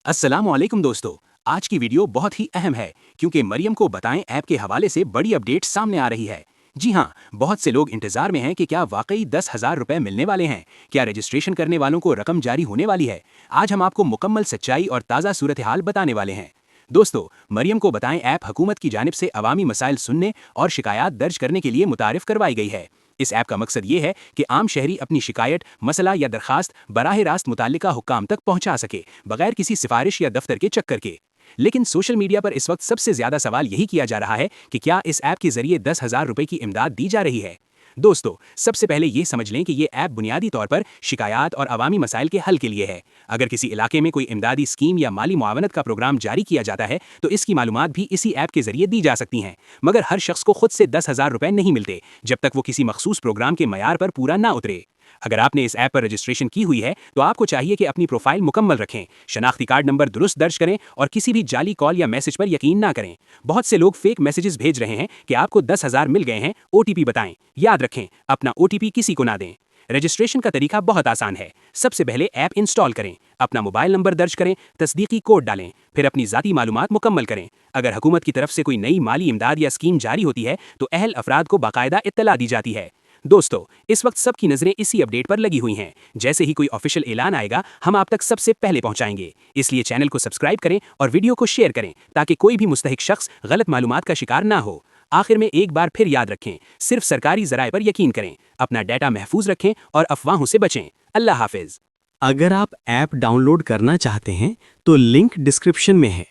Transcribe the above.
अस्सलामुअलैकुम दोस्तों। आज की वीडियो बहुत ही अहम है क्योंकि मरियम को बताएं ऐप के हवाले से बड़ी अपडेट सामने आ रही है। जी हाँ, बहुत से लोग इंतजार में हैं कि क्या वाकई 10,000 रुपए मिलने वाले हैं, क्या रजिस्ट्रेशन करने वालों को रकम जारी होने वाली है। आज हम आपको मुकम्मल सच्चाई और ताज़ा सूरत हाल बताने वाले हैं। दोस्तों, मरियम को बताएं ऐप हुकूमत की जानिब से अवामी मसाइल सुनने और शिकायत दर्ज करने के लिए मुतारिफ करवाई गई है। इस ऐप का मकसद ये है कि आम शहरी अपनी शिकायत, मसला या दरखास्त बराह रास्त मुताल्लिका हुक्काम तक पहुंचा सके, बगैर किसी सिफारिश या दफ्तर के चक्कर के। लेकिन सोशल मीडिया पर इस वक्त सबसे ज्यादा सवाल यही किया जा रहा है कि क्या इस ऐप के जरिए 10,000 रुपए की इमदाद दी जा रही है। दोस्तों, सबसे पहले ये समझ लें कि ये ऐप बुनियादी तौर पर शिकायत और अवामी मसाइल के हल के लिए है। अगर किसी इलाके में कोई इमदादी स्कीम या माली मुआवनत का प्रोग्राम जारी किया जाता है तो इसकी मालूमात भी इसी ऐप के जरिए दी जा सकती हैं। मगर हर शख्स को खुद से 10,000 रुपए नहीं मिलते जब तक वो किसी मखसूस प्रोग्राम के मयार पर पूरा ना उतरे। अगर आपने इस ऐप पर रजिस्ट्रेशन की हुई है तो आपको चाहिए कि अपनी प्रोफाइल मुकम्मल रखें, शनाख्ती कार्ड नंबर दुरुस्त दर्ज करें और किसी भी जाली कॉल या मैसेज पर यकीन ना करें। बहुत से लोग फेक मैसेजेस भेज रहे हैं कि आपको 10,000 मिल गए हैं, ओटीपी बताएं। याद रखें, अपना ओटीपी किसी को ना दें। रजिस्ट्रेशन का तरीका बहुत आसान है। सबसे पहले ऐप इंस्टॉल करें, अपना मोबाइल नंबर दर्ज करें, तस्दीकी कोड डालें, फिर अपनी ज़ाती मालूमात मुकम्मल करें। अगर हुकूमत की तरफ से कोई नई माली इमदाद या स्कीम जारी होती है तो अहल अफराद को बाकायदा इत्तला दी जाती है। दोस्तों, इस वक्त सबकी नजरें इसी अपडेट पर लगी हुई हैं। जैसे ही कोई ऑफिशियल ऐलान आएगा हम आप तक सबसे पहले पहुंचाएंगे। इसलिए चैनल को सब्सक्राइब करें और वीडियो को शेयर करें ताकि कोई भी मुस्तहिक शख्स गलत मालूमात का शिकार ना हो। आखिर में एक बार फिर याद रखें, सिर्फ सरकारी ज़राए पर यकीन करें, अपना डाटा महफूज रखें और अफवाहों से बचें। अल्लाह हाफिज। अगर आप ऐप डाउनलोड करना चाहते हैं तो लिंक डिस्क्रिप्शन में है।